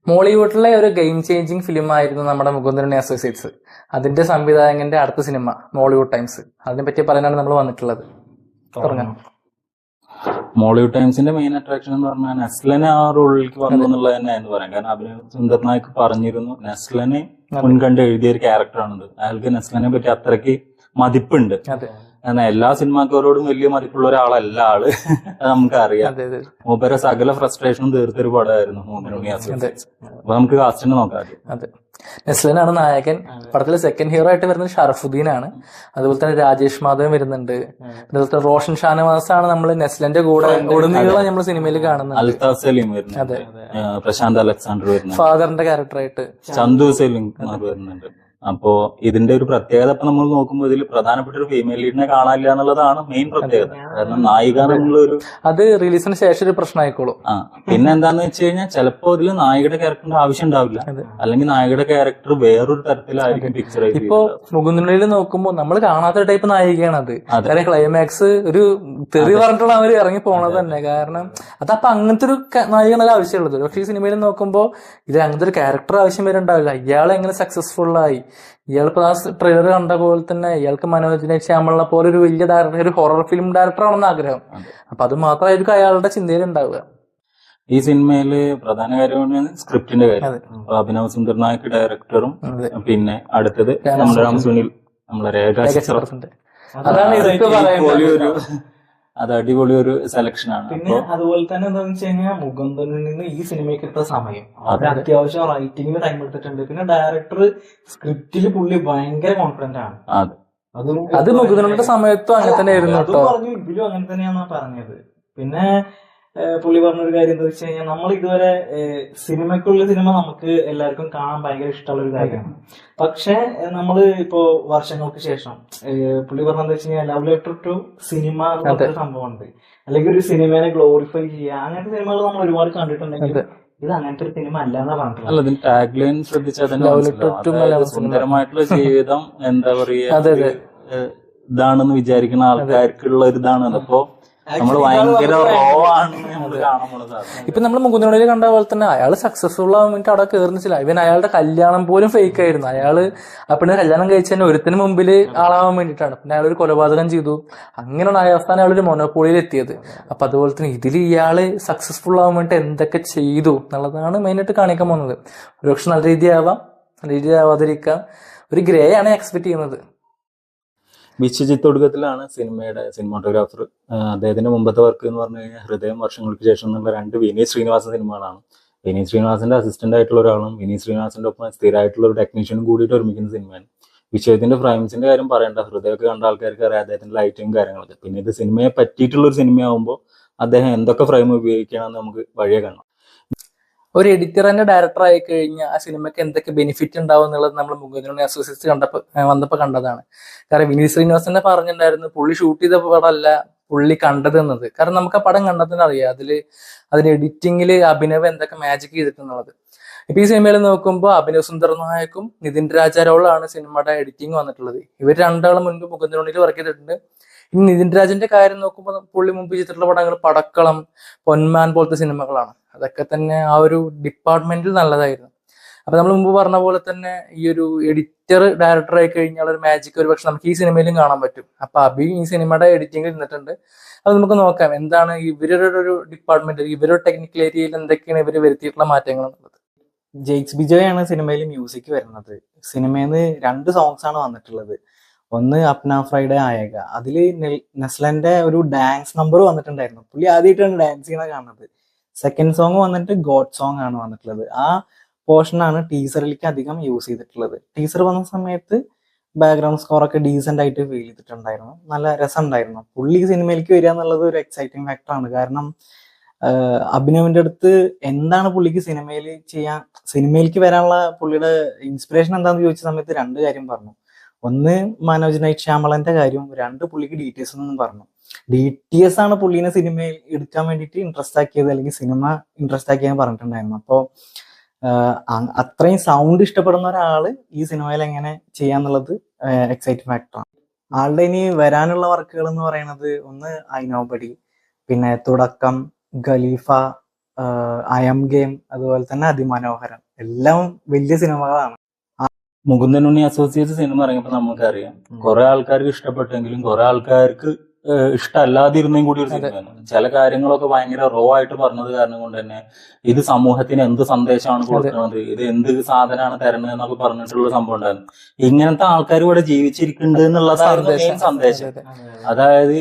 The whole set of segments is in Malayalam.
മോളിവുഡിലെ ഒരു ഗെയിം ചേഞ്ചിങ് ഫിലിം ആയിരുന്നു നമ്മുടെ മുകുന്ദൻ അസോസിയേറ്റ്സ്. അതിന്റെ സംവിധായകന്റെ അടുത്ത സിനിമ മോളിവുഡ് ടൈംസ്. അതിനെ പറ്റി പറയാനാണ് നമ്മൾ വന്നിട്ടുള്ളത്. മോളിവുഡ് ടൈംസിന്റെ മെയിൻ അട്രാക്ഷൻ എന്ന് പറഞ്ഞാൽ നെസ്ലനെ ആ റോളിലേക്ക് വന്നു എന്നുള്ളത് തന്നെ എന്ന് പറയാം. കാരണം അഭിനവ് സുന്ദർ നായക് പറഞ്ഞിരുന്നു നെസ്ലനെ മുൻകണ്ട് എഴുതിയ ഒരു ക്യാരക്ടറാണിത്. അയാൾക്ക് നെസ്ലനെ പറ്റി അത്രയ്ക്ക് മതിപ്പുണ്ട്. കാരണം എല്ലാ സിനിമാക്കാരോടും വലിയ മതിപ്പുള്ള ഒരാളല്ല ആള്, അത് നമുക്കറിയാം. മൂപ്പരെ സകല ഫ്രസ്ട്രേഷനും തീർത്തൊരു പടമായിരുന്നു അപ്പൊ നമുക്ക് കാസ്റ്റിന് നോക്കാം. അതെ, നെസ്ലനാണ് നായകൻ. പടത്തിലെ സെക്കൻഡ് ഹീറോ ആയിട്ട് വരുന്നത് ഷറഫുദ്ദീൻ ആണ്. അതുപോലെ തന്നെ രാജേഷ് മാധവൻ വരുന്നുണ്ട്. അതുപോലെ തന്നെ റോഷൻ ഷാനവാസ് ആണ് നമ്മൾ നെസ്ലന്റെ കൂടെ ഉടനീളം നമ്മൾ സിനിമയിൽ കാണുന്നത്. അൽതാഫ് സലീം വരുന്നുണ്ട്, പ്രശാന്ത് അലക്സാണ്ടർ വരുന്നുണ്ട്, ഫാദറിന്റെ ക്യാരക്ടറായിട്ട് ചന്തു സലീം വരുന്നുണ്ട്. അപ്പോ ഇതിന്റെ ഒരു പ്രത്യേകത ഇപ്പൊ നമ്മൾ നോക്കുമ്പോൾ ഇതിൽ പ്രധാനപ്പെട്ട ഒരു ഫീമെയിൽ ലീഡിനെ കാണാനില്ല എന്നുള്ളതാണ് മെയിൻ പ്രത്യേകത. കാരണം നായിക എന്നുള്ളൊരു അത് റിലീസിന് ശേഷം ഒരു പ്രശ്നമായിക്കോളും. പിന്നെ എന്താന്ന് വെച്ച് കഴിഞ്ഞാൽ ചിലപ്പോ ഇതിൽ നായികയുടെ ക്യാരക്ടറിന്റെ ആവശ്യം ഉണ്ടാവില്ല, അല്ലെങ്കിൽ നായികയുടെ ക്യാരക്ടർ വേറൊരു തരത്തിലായിരിക്കും പിക്ചർ. ഇപ്പൊ മുകുന്ദനിൽ നോക്കുമ്പോൾ നമ്മൾ കാണാത്ത ടൈപ്പ് നായികയാണ് അത്. കാരണം ക്ലൈമാക്സ് ഒരു തെറി പറഞ്ഞിട്ടുള്ള അവര് ഇറങ്ങി പോണത് തന്നെ. കാരണം അതപ്പൊ അങ്ങനത്തെ ഒരു നായികയാണ് ആവശ്യമുള്ളത്. പക്ഷെ ഈ സിനിമയിൽ നോക്കുമ്പോൾ ഇത് അങ്ങനത്തെ ഒരു ക്യാരക്ടർ ആവശ്യം വരുന്നുണ്ടാവില്ല. ഇയാൾ എങ്ങനെ സക്സസ്ഫുൾ ആയി, ഇയാളിപ്പോ ആ ട്രെയിലർ കണ്ട പോലെ തന്നെ ഇയാൾക്ക് മനോജിനെ ശ്യാമളിനെ പോലെ ഒരു വലിയ ഡയറക്ടർ, ഒരു ഹൊറർ ഫിലിം ഡയറക്ടർ ആണെന്ന് ആഗ്രഹം. അപ്പൊ അത് മാത്രമായിരിക്കും അയാളുടെ ചിന്തയിൽ ഉണ്ടാവുക. ഈ സിനിമയില് പ്രധാന കാര്യമാണ് സ്ക്രിപ്റ്റിന്റെ കാര്യം. അഭിനവ് സുന്ദർ നായക് ഡയറക്ടറും, പിന്നെ അടുത്തത് നമ്മുടെ സുനിൽ, നമ്മളെ രേഖ. അതാണ് ഇതൊക്കെ പറയുന്നത്. അത് അടിപൊളി ഒരു സെലക്ഷൻ ആണ്. പിന്നെ അതുപോലെ തന്നെ എന്താണെന്ന് വെച്ച് കഴിഞ്ഞാൽ മുകുന്ദനിൽ നിന്ന് ഈ സിനിമയ്ക്ക് എടുത്ത സമയം അത്യാവശ്യം റൈറ്റിംഗിന് ടൈം എടുത്തിട്ടുണ്ട്. പിന്നെ ഡയറക്ടർ സ്ക്രിപ്റ്റില് പുള്ളി ഭയങ്കര കോൺഫിഡന്റ് ആണ്. അത് മുകുന്ദനുടെ സമയത്തും അങ്ങനെ തന്നെ ആയിരുന്നു. പറഞ്ഞു ഇതിലും അങ്ങനെ തന്നെയാണെന്നാ പറഞ്ഞത്. പിന്നെ പുള്ളി പറഞ്ഞൊരു കാര്യം എന്താ വെച്ച് കഴിഞ്ഞാൽ നമ്മൾ ഇതുവരെ സിനിമയ്ക്കുള്ള സിനിമ നമുക്ക് എല്ലാവർക്കും കാണാൻ ഭയങ്കര ഇഷ്ടമുള്ള ഒരു കാര്യമാണ്. പക്ഷെ നമ്മൾ ഇപ്പോ വർഷങ്ങൾക്ക് ശേഷം പുള്ളി പറഞ്ഞെന്താ വെച്ച് കഴിഞ്ഞാൽ ലവ് ലെറ്റർ ടു സിനിമ എന്നൊരു സംഭവമുണ്ട്, അല്ലെങ്കിൽ ഒരു സിനിമയെ ഗ്ലോറിഫൈ ചെയ്യുക. അങ്ങനത്തെ സിനിമകൾ നമ്മൾ ഒരുപാട് കണ്ടിട്ടുണ്ടെങ്കിൽ ഇത് അങ്ങനത്തെ ഒരു സിനിമ അല്ലാന്നാ പറഞ്ഞിട്ടുള്ളത്. ടാഗ്ലൈൻ ശ്രദ്ധിച്ചാൽ സുന്ദരമായിട്ടുള്ള ജീവിതം എന്താ പറയാ ഇതാണെന്ന് വിചാരിക്കുന്ന ആൾക്കാർക്കുള്ള ഒരു ഇതാണ്. അപ്പോ നമ്മള് ഭയങ്കര ഇപ്പൊ നമ്മൾ മുകുന്ദനോട് കണ്ട പോലെ തന്നെ അയാൾ സക്സസ്ഫുൾ ആവാൻ വേണ്ടി അവിടെ കയറുന്നില്ല. ഇവൻ അയാളുടെ കല്യാണം പോലും ഫേക്ക് ആയിരുന്നു. അയാള് പിന്നെ കല്യാണം കഴിച്ചതിന് ഒരുത്തിന് മുമ്പിൽ ആളാവാൻ വേണ്ടിയിട്ടാണ്. പിന്നെ അയാളൊരു കൊലപാതകം ചെയ്തു. അങ്ങനെയാണ് അവസാനം അയാളൊരു മൊനോപോളിയിൽ എത്തിയത്. അപ്പൊ അതുപോലെ തന്നെ ഇതിൽ ഇയാള് സക്സസ്ഫുൾ ആവാൻ വേണ്ടി എന്തൊക്കെ ചെയ്തു എന്നുള്ളതാണ് മെയിനായിട്ട് കാണിക്കാൻ പോകുന്നത്. ഒരുപക്ഷെ നല്ല രീതിയാവാം, നല്ല രീതി ആവാതിരിക്കാം. ഒരു ഗ്രേ ആണ് എക്സ്പെക്ട് ചെയ്യുന്നത്. വിശ്വജിത്ത് ഒടുക്കത്തിലാണ് സിനിമയുടെ സിനിമാറ്റോഗ്രാഫർ. അദ്ദേഹത്തിന്റെ മുമ്പത്തെ വർക്ക് എന്ന് പറഞ്ഞു കഴിഞ്ഞാൽ ഹൃദയം വർഷങ്ങൾക്ക് ശേഷം എന്നുള്ള 2 വിനീത് ശ്രീനിവാസൻ സിനിമകളാണ്. വിനീത് ശ്രീനിവാസന്റെ അസിസ്റ്റന്റ് ആയിട്ടുള്ള ഒരാളും വിനീത് ശ്രീനിവാസന്റെ ഒപ്പം സ്ഥിരമായിട്ടുള്ള ഒരു ടെക്നീഷ്യനും കൂടിയിട്ട് ഒരുമിക്കുന്ന സിനിമയാണ്. വിശ്വജിത്തിന്റെ ഫ്രെയിംസിന്റെ കാര്യം പറയേണ്ട, ഹൃദയമൊക്കെ കണ്ട ആൾക്കാർക്ക് അറിയാം അദ്ദേഹത്തിന്റെ ലൈറ്റിംഗ് കാര്യങ്ങളൊക്കെ. പിന്നെ ഇത് സിനിമയെ പറ്റിയിട്ടുള്ള ഒരു സിനിമയാകുമ്പോൾ അദ്ദേഹം എന്തൊക്കെ ഫ്രെയിം ഉപയോഗിക്കണമെന്ന് നമുക്ക് വഴിയെ കാണാം. ഒരു എഡിറ്റർ തന്നെ ഡയറക്ടർ ആയി കഴിഞ്ഞാൽ ആ സിനിമയ്ക്ക് എന്തൊക്കെ ബെനിഫിറ്റ് ഉണ്ടാവും എന്നുള്ളത് നമ്മൾ മുകുന്ദനെ അസോസിയേറ്റ് വന്നപ്പോൾ കണ്ടതാണ്. കാരണം വിനീത് ശ്രീനിവാസനെ പറഞ്ഞിട്ടുണ്ടായിരുന്നു പുള്ളി ഷൂട്ട് ചെയ്ത പടമല്ല പുള്ളി കണ്ടത് എന്നത്. കാരണം നമുക്ക് ആ പടം കണ്ടതിന് അറിയാം അതിന് എഡിറ്റിങ്ങിൽ അഭിനവ് എന്തൊക്കെ മാജിക് ചെയ്തിട്ടുള്ളത്. ഇപ്പൊ ഈ സിനിമയിൽ നോക്കുമ്പോൾ അഭിനവ് സുന്ദർ നായക്കും നിതിൻ രാജാരോളാണ് സിനിമയുടെ എഡിറ്റിംഗ് വന്നിട്ടുള്ളത്. ഇവർ രണ്ടാളും മുൻപ് മുകുന്ദനുള്ളിൽ വർക്ക് ചെയ്തിട്ടുണ്ട്. ഇനി നിതിൻ രാജിന്റെ കാര്യം നോക്കുമ്പോൾ പുള്ളി മുമ്പ് ചെയ്തിട്ടുള്ള പടങ്ങൾ പടക്കളം, പൊന്മാൻ പോലത്തെ സിനിമകളാണ്. അതൊക്കെ തന്നെ ആ ഒരു ഡിപ്പാർട്ട്മെന്റിൽ നല്ലതായിരുന്നു. അപ്പൊ നമ്മൾ മുമ്പ് പറഞ്ഞ പോലെ തന്നെ ഈ ഒരു എഡിറ്റർ ഡയറക്ടർ ആയി കഴിഞ്ഞാൽ ഒരു മാജിക് ഒരു പക്ഷെ നമുക്ക് ഈ സിനിമയിലും കാണാൻ പറ്റും. അപ്പൊ അഭി ഈ സിനിമയുടെ എഡിറ്റിംഗിൽ ഇരുന്നിട്ടുണ്ട്. അത് നമുക്ക് നോക്കാം എന്താണ് ഇവരുടെ ഒരു ഡിപ്പാർട്ട്മെന്റ്, ഇവരുടെ ടെക്നിക്കൽ ഏരിയയിൽ എന്തൊക്കെയാണ് ഇവർ വരുത്തിയിട്ടുള്ള മാറ്റങ്ങൾ എന്നുള്ളത്. ജെയ്ക്സ് ബിജോയാണ് സിനിമയിൽ മ്യൂസിക് വരുന്നത്. സിനിമയിൽ നിന്ന് 2 സോങ്സ് ആണ് വന്നിട്ടുള്ളത്. ഒന്ന് അപ്ന ഫ്രൈഡേ ആയേക, അതില് നെസ്ലന്റെ ഒരു ഡാൻസ് നമ്പർ വന്നിട്ടുണ്ടായിരുന്നു. പുള്ളി ആദ്യമായിട്ടാണ് ഡാൻസ് ചെയ്യണ കാണുന്നത്. സെക്കൻഡ് സോങ് വന്നിട്ട് ഗോഡ് സോങ് ആണ് വന്നിട്ടുള്ളത്. ആ പോർഷനാണ് ടീസറിലേക്ക് അധികം യൂസ് ചെയ്തിട്ടുള്ളത്. ടീസർ വന്ന സമയത്ത് ബാക്ക്ഗ്രൗണ്ട് സ്കോർ ഒക്കെ ഡീസെന്റ് ആയിട്ട് ഫീൽ ചെയ്തിട്ടുണ്ടായിരുന്നു, നല്ല രസമുണ്ടായിരുന്നു. പുള്ളി സിനിമയിലേക്ക് വരിക എന്നുള്ളത് ഒരു എക്സൈറ്റിംഗ് ഫാക്ടറാണ്. കാരണം അഭിനവിന്റെ അടുത്ത് എന്താണ് പുള്ളിക്ക് സിനിമയിലേക്ക് വരാനുള്ള പുള്ളിയുടെ ഇൻസ്പിറേഷൻ എന്താണെന്ന് ചോദിച്ച സമയത്ത് 2 കാര്യം പറഞ്ഞു. ഒന്ന് മനോജ് നൈറ്റ് ശ്യാമളന്റെ കാര്യം, 2 പുള്ളിക്ക് DTS എന്നും പറഞ്ഞു. DTS ആണ് പുള്ളിനെ സിനിമയിൽ എടുക്കാൻ വേണ്ടിയിട്ട് ഇൻട്രസ്റ്റ് ആക്കിയത്, അല്ലെങ്കിൽ സിനിമ ഇൻട്രസ്റ്റ് ആക്കിയെന്ന് പറഞ്ഞിട്ടുണ്ടായിരുന്നു. അപ്പോൾ അത്രയും സൗണ്ട് ഇഷ്ടപ്പെടുന്ന ഒരാള് ഈ സിനിമയിൽ എങ്ങനെ ചെയ്യാന്നുള്ളത് എക്സൈറ്റിംഗ് ഫാക്ടറാണ്. ആളുടെ ഇനി വരാനുള്ള വർക്കുകൾ എന്ന് പറയുന്നത് ഒന്ന് ഐ നോബഡി, പിന്നെ തുടക്കം, ഖലീഫ, ഐ എം ഗെയിം, അതുപോലെ തന്നെ അതിമനോഹരം, എല്ലാം വലിയ സിനിമകളാണ്. മുകുന്ദൻ ഉണ്ണി അസോസിയേറ്റ് സിനിമ ഇറങ്ങിയപ്പോ നമുക്കറിയാം കുറെ ആൾക്കാർക്ക് ഇഷ്ടപ്പെട്ടെങ്കിലും കുറെ ആൾക്കാർക്ക് ഇഷ്ടമല്ലാതിരുന്നേം കൂടി ഒരു സിനിമയാണ്. ചില കാര്യങ്ങളൊക്കെ ഭയങ്കര റോ ആയിട്ട് പറഞ്ഞത് കാരണം കൊണ്ട് തന്നെ ഇത് സമൂഹത്തിന് എന്ത് സന്ദേശമാണ് കൊടുക്കുന്നത്, ഇത് എന്ത് സാധനമാണ് തരുന്നത് എന്നൊക്കെ പറഞ്ഞിട്ടുള്ള സംഭവം ഉണ്ടായിരുന്നു. ഇങ്ങനത്തെ ആൾക്കാർ ഇവിടെ ജീവിച്ചിരിക്കുന്നുണ്ട് എന്നുള്ളതായിരുന്നു മെയിൻ സന്ദേശം. അതായത്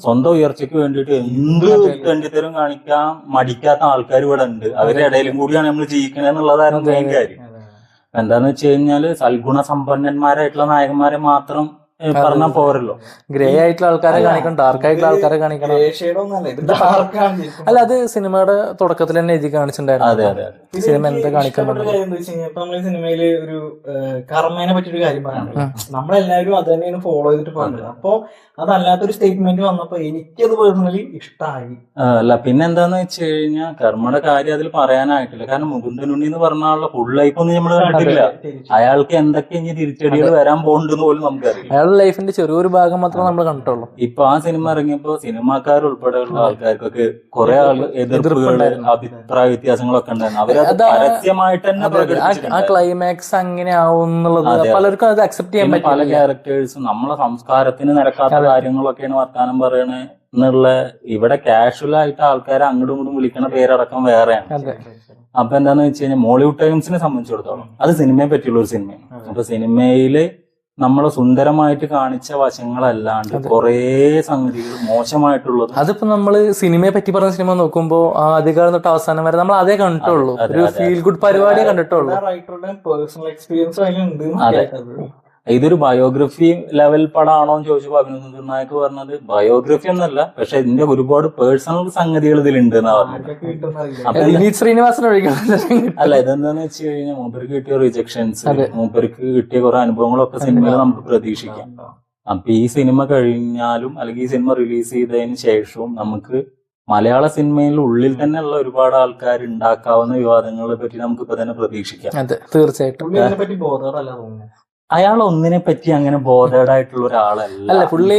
സ്വന്തം ഉയർച്ചയ്ക്ക് വേണ്ടിയിട്ട് എന്ത് തെണ്ടിത്തരം കാണിക്കാൻ മടിക്കാത്ത ആൾക്കാർ ഇവിടെ ഉണ്ട്. അവരുടെ ഇടയിലും കൂടിയാണ് നമ്മൾ ജീവിക്കുന്നത് എന്നുള്ളതായിരുന്നു മെയിൻ കാര്യം. എന്താന്ന് വെച്ച് കഴിഞ്ഞാല് സൽഗുണ സമ്പന്നന്മാരായിട്ടുള്ള നായകന്മാരെ മാത്രം പറഞ്ഞാൽ പോരല്ലോ. ഗ്രേ ആയിട്ടുള്ള ആൾക്കാരെ കാണിക്കണം, ഡാർക്ക് ആയിട്ടുള്ള ആൾക്കാരെ കാണിക്കണം. അല്ല, അത് സിനിമയുടെ തുടക്കത്തിൽ തന്നെ എഴുതി കാണിച്ചിട്ടുണ്ടായിരുന്നു. അതെ അതെ, സിനിമ എന്താ കാണിക്കുന്നത്. നമ്മള് സിനിമയില് ഒരു കർമ്മേനെ പറ്റിയൊരു കാര്യം പറയാനുള്ളത്, നമ്മളെല്ലാവരും അത് തന്നെയാണ് ഫോളോ ചെയ്തിട്ട് പറഞ്ഞത്. അപ്പൊ അതല്ലാത്തൊരു സ്റ്റേറ്റ്മെന്റ് വന്നപ്പോ എനിക്കത് പേഴ്സണലി ഇഷ്ടമായി. അല്ല, പിന്നെ എന്താന്ന് വെച്ച് കഴിഞ്ഞാൽ കർമ്മയുടെ കാര്യം അതിൽ പറയാനായിട്ടില്ല. കാരണം മുകുന്ദൻ ഉണ്ണി എന്ന് പറഞ്ഞ ആളുടെ ഫുൾ ലൈഫ് ഒന്നും നമ്മൾ കണ്ടിട്ടില്ല. അയാൾക്ക് എന്തൊക്കെ ഇനി തിരിച്ചടികൾ വരാൻ പോകുന്നുണ്ടെന്ന് പോലും നമുക്കറിയാം. അയാളുടെ ലൈഫിന്റെ ചെറിയൊരു ഭാഗം മാത്രമേ നമ്മൾ കണ്ടിട്ടുള്ളൂ. ഇപ്പൊ ആ സിനിമ ഇറങ്ങിയപ്പോ സിനിമാക്കാർ ഉൾപ്പെടെയുള്ള ആൾക്കാർക്കൊക്കെ കുറെ എതിർപ്പുകള്, അഭിപ്രായ വ്യത്യാസങ്ങളൊക്കെ ഉണ്ടായിരുന്നു. അവരത് പരസ്യമായിട്ട് തന്നെ ആ ക്ലൈമാക്സ് അങ്ങനെ ആവും എന്നുള്ളത് പലർക്കും അത് അക്സെപ്റ്റ് ചെയ്യാൻ പറ്റില്ല. പല ക്യാരക്ടേഴ്സും നമ്മളെ സംസ്കാരത്തിന് നിരക്കാത്ത കാര്യങ്ങളൊക്കെയാണ് വർത്താനം പറയണേ എന്നുള്ള, ഇവിടെ കാഷ്വൽ ആയിട്ട് ആൾക്കാരെ അങ്ങോട്ടും ഇങ്ങോട്ടും വിളിക്കണ പേരടക്കം വേറെയാണ്. അപ്പൊ എന്താന്ന് വെച്ച് കഴിഞ്ഞാൽ മോളിവുഡ് ടൈംസിനെ സംബന്ധിച്ചിടത്തോളം അത് സിനിമയെ പറ്റിയുള്ള ഒരു സിനിമയാണ്. അപ്പൊ സിനിമയില് നമ്മളെ സുന്ദരമായിട്ട് കാണിച്ച വശങ്ങളല്ലാണ്ട് കുറേ സംഗതികൾ മോശമായിട്ടുള്ളത്. അതിപ്പോ നമ്മള് സിനിമയെ പറ്റി പറഞ്ഞ സിനിമ നോക്കുമ്പോ ആദ്യകാലം തൊട്ട് അവസാനം വരെ നമ്മൾ അതേ കണ്ടിട്ടുള്ളൂ. ഒരു ഫീൽ ഗുഡ് പരിപാടിയെ കണ്ടിട്ടുള്ളൂ. പേഴ്സണൽ എക്സ്പീരിയൻസ് ഇതൊരു ബയോഗ്രഫി ലെവൽ പടമാണോ എന്ന് ചോദിച്ചപ്പോ അഭിനന്ദൻ നായക്ക് പറഞ്ഞത് ബയോഗ്രഫി ഒന്നല്ല, പക്ഷെ ഇതിന്റെ ഒരുപാട് പേഴ്സണൽ സംഗതികൾ ഇതിലുണ്ട് എന്നാ പറഞ്ഞത്. ശ്രീനിവാസൻ അല്ല, ഇതെന്താന്ന് വെച്ച് കഴിഞ്ഞാൽ മൂപ്പർക്ക് കിട്ടിയ റിജക്ഷൻസ്, മൂപ്പർക്ക് കിട്ടിയ കുറെ അനുഭവങ്ങളൊക്കെ സിനിമയിൽ നമുക്ക് പ്രതീക്ഷിക്കാം. അപ്പൊ ഈ സിനിമ കഴിഞ്ഞാലും അല്ലെങ്കിൽ ഈ സിനിമ റിലീസ് ചെയ്തതിന് ശേഷവും നമുക്ക് മലയാള സിനിമയിൽ ഉള്ളിൽ തന്നെ ഉള്ള ഒരുപാട് ആൾക്കാർ ഉണ്ടാക്കാവുന്ന വിവാദങ്ങളെ പറ്റി നമുക്ക് ഇപ്പൊ തന്നെ പ്രതീക്ഷിക്കാം. അതെ, തീർച്ചയായിട്ടും. അയാൾ ഒന്നിനെ പറ്റി അങ്ങനെ ബോധേഡ് ആയിട്ടുള്ള ഒരാളല്ല. അല്ല, പുള്ളി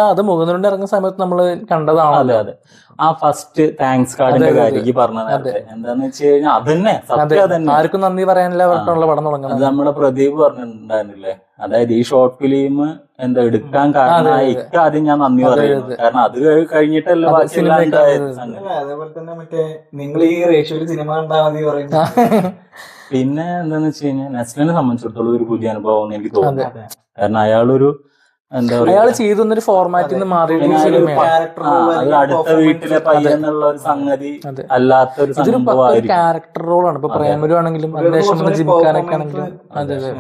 അത് മുഖനുണ്ട് ഇറങ്ങുന്ന സമയത്ത് നമ്മള് കണ്ടതാണ്. അതെ അതെ, ആ ഫസ്റ്റ് താങ്ക്സ് കാർഡിന്റെ കാര്യം പറഞ്ഞത് എന്താന്ന് വെച്ച് കഴിഞ്ഞാൽ അതന്നെ സത്യം തന്നെ. ആർക്കും നന്ദി പറയാനില്ല അവർക്കുള്ള പടം തുടങ്ങുന്നത്. അത് നമ്മുടെ പ്രദീപ് പറഞ്ഞിട്ടുണ്ടായിരുന്നില്ലേ, അതായത് ഈ ഷോർട്ട് ഫിലിം എന്താ എടുക്കാൻ കാരണമായി ആദ്യം ഞാൻ നന്ദി പറയുന്നത്. കാരണം അത് കഴിഞ്ഞിട്ടല്ല ബാക്കിയെല്ലാം ഉണ്ടായത്. അതേപോലെ തന്നെ മറ്റേ നിങ്ങൾ ഈ റേഷ്യോയിൽ സിനിമ കണ്ടാൽ മതി പറയുന്നത്. പിന്നെ എന്താന്ന് വെച്ച് കഴിഞ്ഞാൽ നെസ്ലിനെ സംബന്ധിച്ചിടത്തോളം ഒരു പുതിയ അനുഭവം എന്ന് എനിക്ക് തോന്നുന്നു. കാരണം അയാളൊരു എന്താ പറയാ, അയാൾ ചെയ്തൊരു ഫോർമാറ്റിൽ നിന്ന് മാറി അടുത്ത വീട്ടിലെ പയ്യൻ എന്നുള്ള ഒരു സംഗതി അല്ലാത്തൊരു ക്യാരക്ടർ റോളാണ്. ഇപ്പൊ പ്രേമലു ആണെങ്കിലും ജിംഖാനൊക്കെ ആണെങ്കിലും. അതെ അതെ.